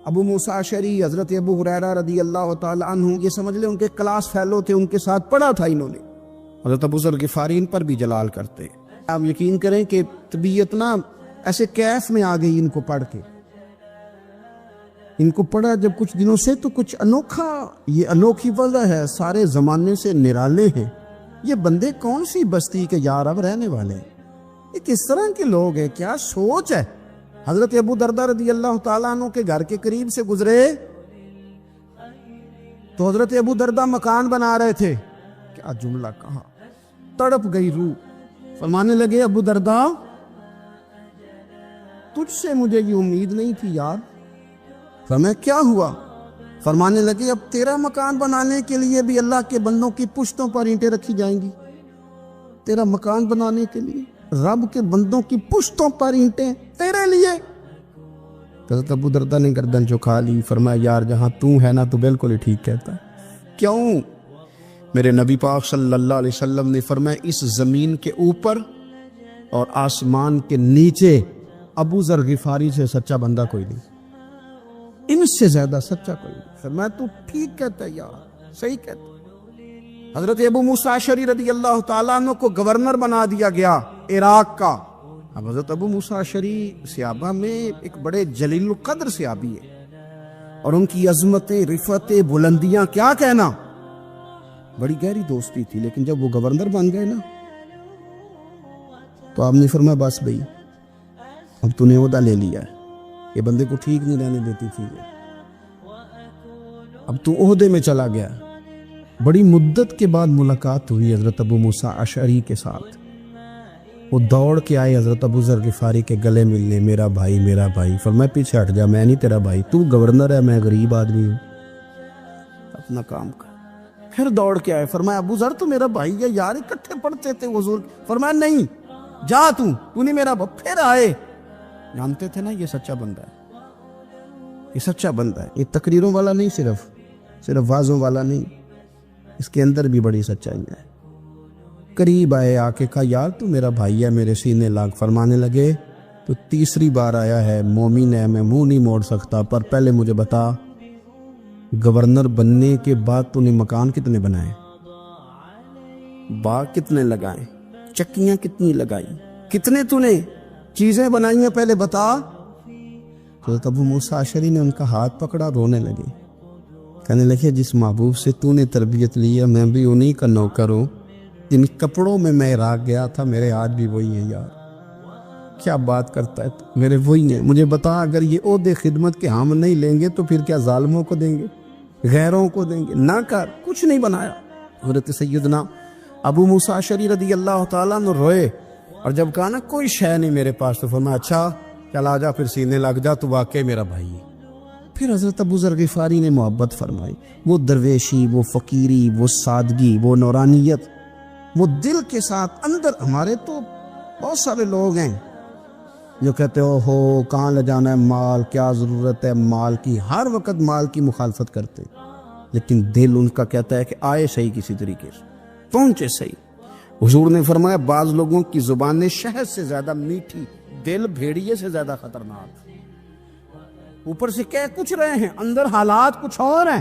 ابو موسیٰ اشعری, حضرت ابو ہریرہ رضی اللہ تعالی عنہ, یہ سمجھ لیں ان کے کلاس فیلو تھے, ان کے ساتھ پڑھا تھا انہوں نے. حضرت ابو ذر غفاری ان پر بھی جلال کرتے. آپ یقین کریں کہ طبیعت نا ایسے کیف میں آ گئی ان کو پڑھ کے. ان کو پڑھا جب کچھ دنوں سے تو کچھ انوکھا, یہ انوکھی وجہ ہے, سارے زمانے سے نرالے ہیں. یہ بندے کون سی بستی کے یار اب رہنے والے ہیں, یہ کس طرح کے لوگ ہیں, کیا سوچ ہے. حضرت ابو درداء رضی اللہ تعالیٰ عنہ کے گھر کے قریب سے گزرے تو حضرت ابو درداء مکان بنا رہے تھے. کیا جملہ کہا, تڑپ گئی روح. فرمانے لگے ابو درداء تجھ سے مجھے یہ امید نہیں تھی یار. فرمایا کیا ہوا؟ فرمانے لگے اب تیرا مکان بنانے کے لیے بھی اللہ کے بندوں کی پشتوں پر اینٹیں رکھی جائیں گی. تیرا مکان بنانے کے لیے رب کے بندوں کی پشتوں پر اینٹیں تیرے لیے. حضرت ابو درداء نے گردن جھکا لی. فرمایا یار جہاں تو ہے نا تو بالکل ہی ٹھیک کہتا ہے. کیوں؟ میرے نبی پاک صلی اللہ علیہ وسلم نے فرمایا اس زمین کے اوپر اور آسمان کے نیچے ابو ذر غفاری سے سچا بندہ کوئی نہیں, ان سے زیادہ سچا کوئی نہیں. فرمایا تو ٹھیک کہتا ہے یار, صحیح کہتا ہے. حضرت ابو موسیٰ اشعری رضی اللہ تعالیٰ عنہ کو گورنر بنا دیا گیا عراق کا. اب حضرت ابو موسیٰ اشعری صحابہ میں ایک بڑے جلیل القدر صحابی ہے, اور ان کی عظمتیں, رفعتیں, بلندیاں کیا کہنا, بڑی گہری دوستی تھی. لیکن جب وہ گورنر بن گئے نا تو آپ نے فرمایا بس بھئی اب تو نے عہدہ لے لیا ہے, یہ بندے کو ٹھیک نہیں رہنے دیتی تھی, اب تو عہدے میں چلا گیا. بڑی مدت کے بعد ملاقات ہوئی حضرت ابو موسیٰ اشعری کے ساتھ. وہ دوڑ کے آئے حضرت ابو ذر غفاری کے گلے ملنے, میرا بھائی میرا بھائی. فرمایا پیچھے ہٹ جا, میں نہیں تیرا بھائی, تو گورنر ہے, میں غریب آدمی ہوں, اپنا کام کر. پھر دوڑ کے آئے. فرمایا ابو ذر تو میرا بھائی ہے یار, اکٹھے پڑھتے تھے حضور. فرمایا نہیں جا, تو نہیں میرا بھائی. پھر آئے. جانتے تھے نا یہ سچا بندہ ہے, یہ سچا بندہ ہے, یہ تقریروں والا نہیں, صرف وعظوں والا نہیں, اس کے اندر بھی بڑی سچائی ہے. قریب آئے، آ کے کہا یار تو میرا بھائی ہے، میرے سینے لاگ۔ فرمانے لگے تو تیسری بار آیا ہے، مومن ہے، میں منہ نہیں موڑ سکتا، پر پہلے مجھے بتا گورنر بننے کے بعد تو نے مکان کتنے بنائے، باغ کتنے لگائے، چکیاں کتنی لگائی، کتنے تو نے چیزیں بنائی ہیں، پہلے بتا۔ حضرت ابو موسیٰ اشعری نے ان کا ہاتھ پکڑا، رونے لگے، کہنے لگے جس محبوب سے تو نے تربیت لی ہے میں بھی انہی کا نوکر ہوں، جن کپڑوں میں عراق گیا تھا میرے آج بھی وہی ہیں یار۔ کیا بات کرتا ہے تو میرے وہی ہیں، مجھے بتا اگر یہ عہدے خدمت کے ہم نہیں لیں گے تو پھر کیا ظالموں کو دیں گے، غیروں کو دیں گے؟ نہ کر، کچھ نہیں بنایا۔ حضرت سیدنا ابو موسیٰ اشعری رضی اللہ تعالیٰ عنہ روئے، اور جب کہا نا کوئی شے نہیں میرے پاس، تو فرمایا اچھا چل آ جا، پھر سینے لگ جا، تو واقعی میرا بھائی ہے۔ پھر حضرت ابو ذر غفاری نے محبت فرمائی، وہ درویشی، وہ فقیری، وہ سادگی، وہ نورانیت، وہ دل کے ساتھ اندر۔ ہمارے تو بہت سارے لوگ ہیں جو کہتے ہو کہاں لے جانا ہے مال، کیا ضرورت ہے مال کی، ہر وقت مال کی مخالفت کرتے، لیکن دل ان کا کہتا ہے کہ آئے صحیح، کسی طریقے سے پہنچے صحیح۔ حضور نے فرمایا بعض لوگوں کی زبانیں شہد سے زیادہ میٹھی، دل بھیڑیے سے زیادہ خطرناک، اوپر سے کہہ کچھ رہے ہیں اندر حالات کچھ اور ہیں۔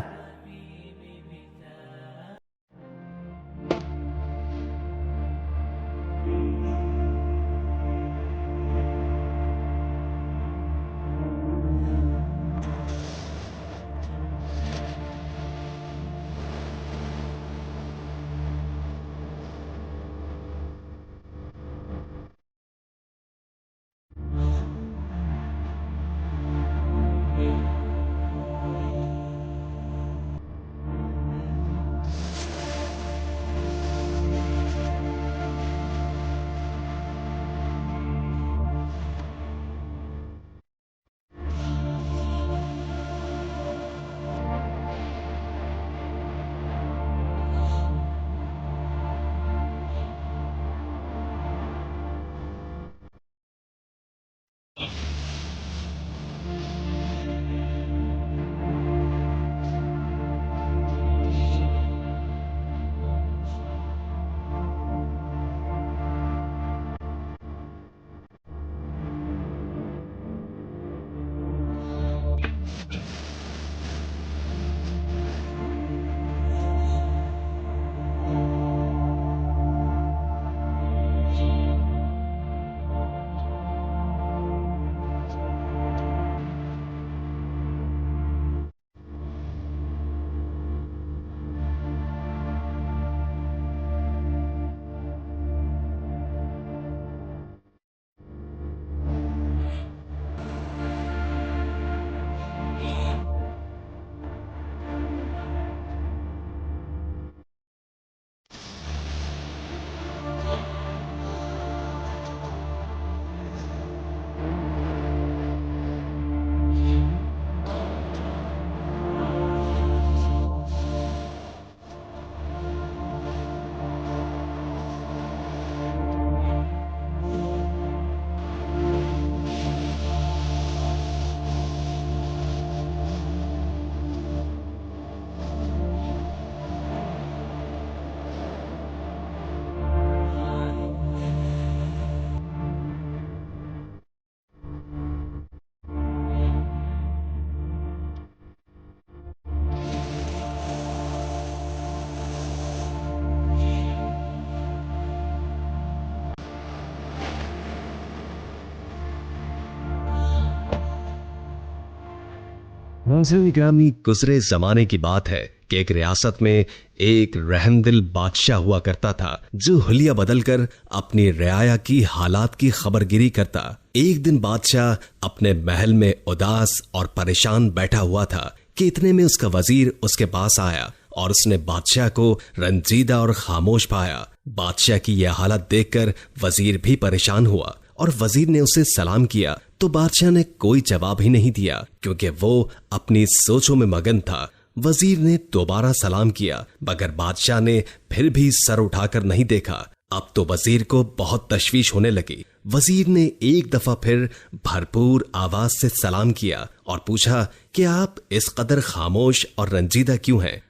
گزرے زمانے کی بات ہے کہ ایک ریاست میں ایک رحم دل بادشاہ ہوا کرتا تھا جو حلیہ بدل کر اپنی رعایا کی حالات کی خبر گیری کرتا۔ ایک دن بادشاہ اپنے محل میں اداس اور پریشان بیٹھا ہوا تھا کہ اتنے میں اس کا وزیر اس کے پاس آیا اور اس نے بادشاہ کو رنجیدہ اور خاموش پایا۔ بادشاہ کی یہ حالت دیکھ کر وزیر بھی پریشان ہوا اور وزیر نے اسے سلام کیا تو بادشاہ نے کوئی جواب ہی نہیں دیا کیونکہ وہ اپنی سوچوں میں مگن تھا۔ وزیر نے دوبارہ سلام کیا مگر بادشاہ نے پھر بھی سر اٹھا کر نہیں دیکھا۔ اب تو وزیر کو بہت تشویش ہونے لگی۔ وزیر نے ایک دفعہ پھر بھرپور آواز سے سلام کیا اور پوچھا کہ آپ اس قدر خاموش اور رنجیدہ کیوں ہیں؟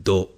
2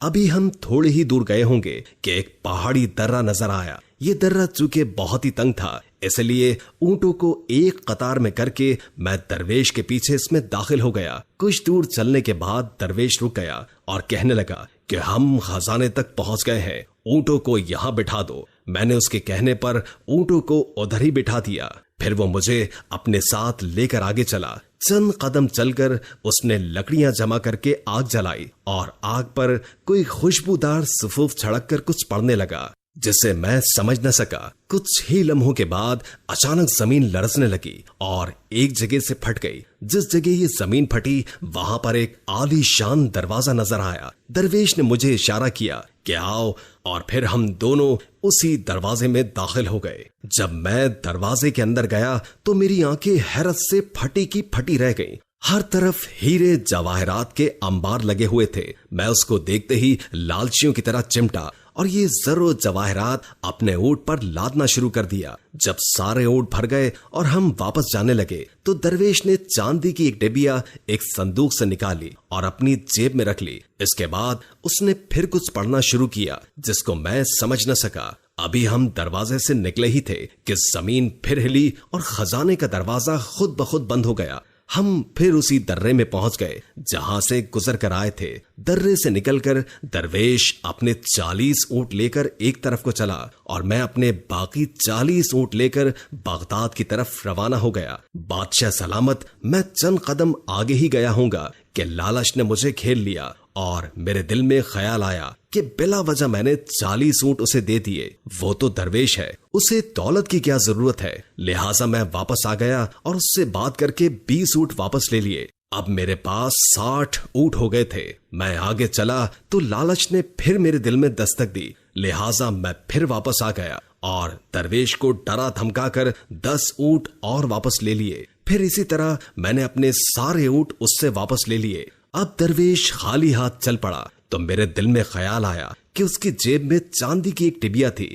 ابھی ہم تھوڑے ہی دور گئے ہوں گے کہ ایک پہاڑی درہ نظر آیا۔ یہ درہ چونکہ بہت ہی تنگ تھا، اس لیے اونٹوں کو ایک قطار میں کر کے میں درویش کے پیچھے اس میں داخل ہو گیا۔ کچھ دور چلنے کے بعد درویش رک گیا اور کہنے لگا کہ ہم خزانے تک پہنچ گئے ہیں، اونٹوں کو یہاں بٹھا دو۔ میں نے اس کے کہنے پر اونٹوں کو ادھر ہی بٹھا دیا۔ پھر وہ مجھے اپنے ساتھ لے کر آگے چلا۔ چند قدم چل کر اس نے لکڑیاں جمع کر کے آگ جلائی اور آگ پر کوئی خوشبودار سفوف چھڑک کر کچھ پڑنے لگا جسے میں سمجھ نہ سکا۔ کچھ ہی لمحوں کے بعد اچانک زمین لرزنے لگی اور ایک جگہ سے پھٹ گئی۔ جس جگہ یہ زمین پھٹی وہاں پر ایک عالی شان دروازہ نظر آیا۔ درویش نے مجھے اشارہ کیا کہ آؤ، اور پھر ہم دونوں اسی دروازے میں داخل ہو گئے۔ جب میں دروازے کے اندر گیا تو میری آنکھیں حیرت سے پھٹی کی پھٹی رہ گئیں۔ ہر طرف ہیرے جواہرات کے انبار لگے ہوئے تھے۔ میں اس کو دیکھتے ہی لالچیوں کی طرح چمٹا اور یہ زر و جواہرات اپنے اونٹ پر لادنا شروع کر دیا۔ جب سارے اونٹ بھر گئے اور ہم واپس جانے لگے تو درویش نے چاندی کی ایک ڈبیا ایک صندوق سے نکالی اور اپنی جیب میں رکھ لی۔ اس کے بعد اس نے پھر کچھ پڑھنا شروع کیا جس کو میں سمجھ نہ سکا۔ ابھی ہم دروازے سے نکلے ہی تھے کہ زمین پھر ہلی اور خزانے کا دروازہ خود بخود بند ہو گیا۔ ہم پھر اسی درے میں پہنچ گئے جہاں سے گزر کر آئے تھے۔ درے سے نکل کر درویش اپنے 40 اونٹ لے کر ایک طرف کو چلا اور میں اپنے باقی 40 اونٹ لے کر بغداد کی طرف روانہ ہو گیا۔ بادشاہ سلامت میں چند قدم آگے ہی گیا ہوں گا کہ لالچ نے مجھے کھیل لیا اور میرے دل میں خیال آیا کہ بلا وجہ میں نے 40 اونٹ اسے دے دیے۔ وہ تو درویش ہے، اسے دولت کی کیا ضرورت ہے؟ لہٰذا میں واپس آ گیا اور اس سے بات کر کے 20 اونٹ واپس لے لیے۔ اب میرے پاس 60 اونٹ ہو گئے تھے۔ میں آگے چلا تو لالچ نے پھر میرے دل میں دستک دی، لہٰذا میں پھر واپس آ گیا اور درویش کو ڈرا دھمکا کر 10 اونٹ اور واپس لے لیے۔ پھر اسی طرح میں نے اپنے سارے اونٹ اس سے واپس لے لیے۔ اب درویش خالی ہاتھ چل پڑا تو میرے دل میں خیال آیا کہ اس کی جیب میں چاندی کی ایک ٹبیا تھی،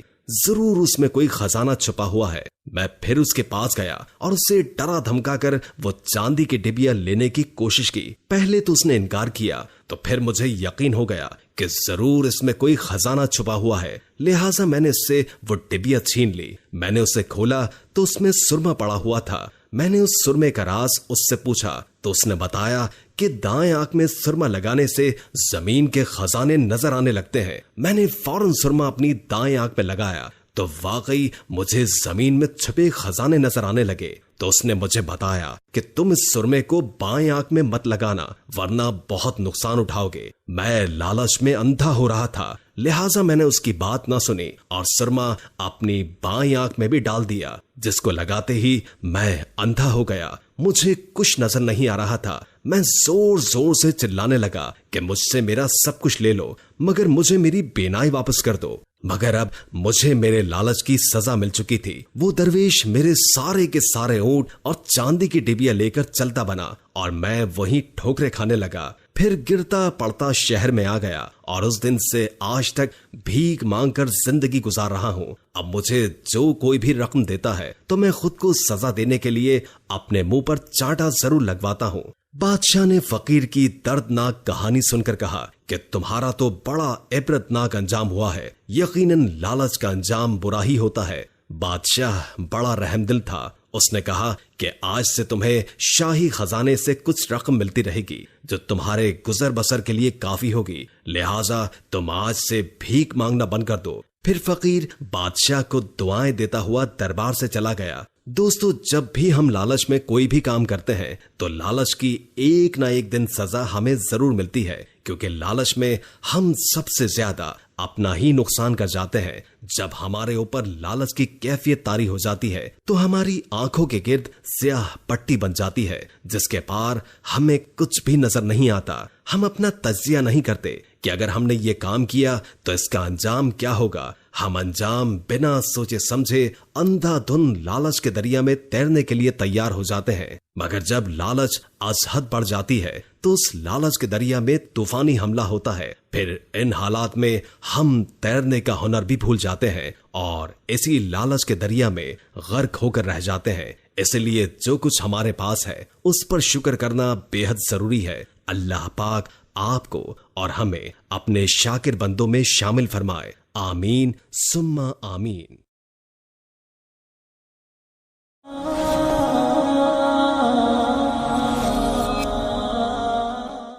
ضرور اس میں کوئی خزانہ چھپا ہوا ہے۔ میں پھر اس کے پاس گیا اور اسے ڈرا دھمکا کر وہ چاندی کی ڈبیا لینے کی کوشش کی۔ پہلے تو اس نے انکار کیا، تو پھر مجھے یقین ہو گیا کہ ضرور اس میں کوئی خزانہ چھپا ہوا ہے، لہٰذا میں نے اس سے وہ ڈبیا چھین لی۔ میں نے اسے کھولا تو اس میں سرما پڑا ہوا تھا۔ میں نے اس سرمے کا راز اس سے پوچھا تو اس نے بتایا کہ دائیں آنکھ میں سرما لگانے سے زمین کے خزانے نظر آنے لگتے ہیں۔ میں نے فوراً سرما اپنی دائیں آنکھ میں لگایا تو واقعی مجھے زمین میں چھپے خزانے نظر آنے لگے۔ تو اس نے مجھے بتایا کہ تم اس سرمے کو بائیں آنکھ میں مت لگانا ورنہ بہت نقصان اٹھاؤ گے۔ میں لالچ میں اندھا ہو رہا تھا، لہٰذا میں نے اس کی بات نہ سنی اور سرما اپنی بائیں آنکھ میں بھی ڈال دیا، جس کو لگاتے ہی میں اندھا ہو گیا۔ مجھے کچھ نظر نہیں آ رہا تھا۔ میں زور زور سے چلانے لگا کہ مجھ سے میرا سب کچھ لے لو مگر مجھے میری بینائی واپس کر دو۔ مگر اب مجھے میرے لالچ کی سزا مل چکی تھی۔ وہ درویش میرے سارے کے سارے اونٹ اور چاندی کی ڈبیا لے کر چلتا بنا اور میں وہیں ٹھوکرے کھانے لگا۔ پھر گرتا پڑتا شہر میں آ گیا اور اس دن سے آج تک بھیک مانگ کر زندگی گزار رہا ہوں۔ اب مجھے جو کوئی بھی رقم دیتا ہے تو میں خود کو سزا دینے کے لیے اپنے منہ پر چانٹا ضرور لگواتا ہوں۔ بادشاہ نے فقیر کی دردناک کہانی سن کر کہا کہ تمہارا تو بڑا عبرتناک انجام ہوا ہے، یقیناً لالچ کا انجام برا ہی ہوتا ہے۔ بادشاہ بڑا رحم دل تھا، اس نے کہا کہ آج سے تمہیں شاہی خزانے سے کچھ رقم ملتی رہے گی جو تمہارے گزر بسر کے لیے کافی ہوگی، لہٰذا تم آج سے بھیک مانگنا بند کر دو۔ پھر فقیر بادشاہ کو دعائیں دیتا ہوا دربار سے چلا گیا۔ دوستو، جب بھی ہم لالچ میں کوئی بھی کام کرتے ہیں تو لالچ کی ایک نہ ایک دن سزا ہمیں ضرور ملتی ہے، کیونکہ لالچ میں ہم سب سے زیادہ اپنا ہی نقصان کر جاتے ہیں۔ جب ہمارے اوپر لالچ کی کیفیت طاری ہو جاتی ہے تو ہماری آنکھوں کے گرد سیاہ پٹی بن جاتی ہے جس کے پار ہمیں کچھ بھی نظر نہیں آتا۔ ہم اپنا تجزیہ نہیں کرتے کہ اگر ہم نے یہ کام کیا تو اس کا انجام کیا ہوگا۔ ہم انجام بنا سوچے سمجھے اندھا دھن لالچ کے دریا میں تیرنے کے لیے تیار ہو جاتے ہیں، مگر جب لالچ از حد بڑھ جاتی ہے تو اس لالچ کے دریا میں طوفانی حملہ ہوتا ہے۔ پھر ان حالات میں ہم تیرنے کا ہنر بھی بھول جاتے ہیں اور اسی لالچ کے دریا میں غرق ہو کر رہ جاتے ہیں۔ اس لیے جو کچھ ہمارے پاس ہے اس پر شکر کرنا بے حد ضروری ہے۔ اللہ پاک آپ کو اور ہمیں اپنے شاکر بندوں میں شامل فرمائے. آمین ثم آمین.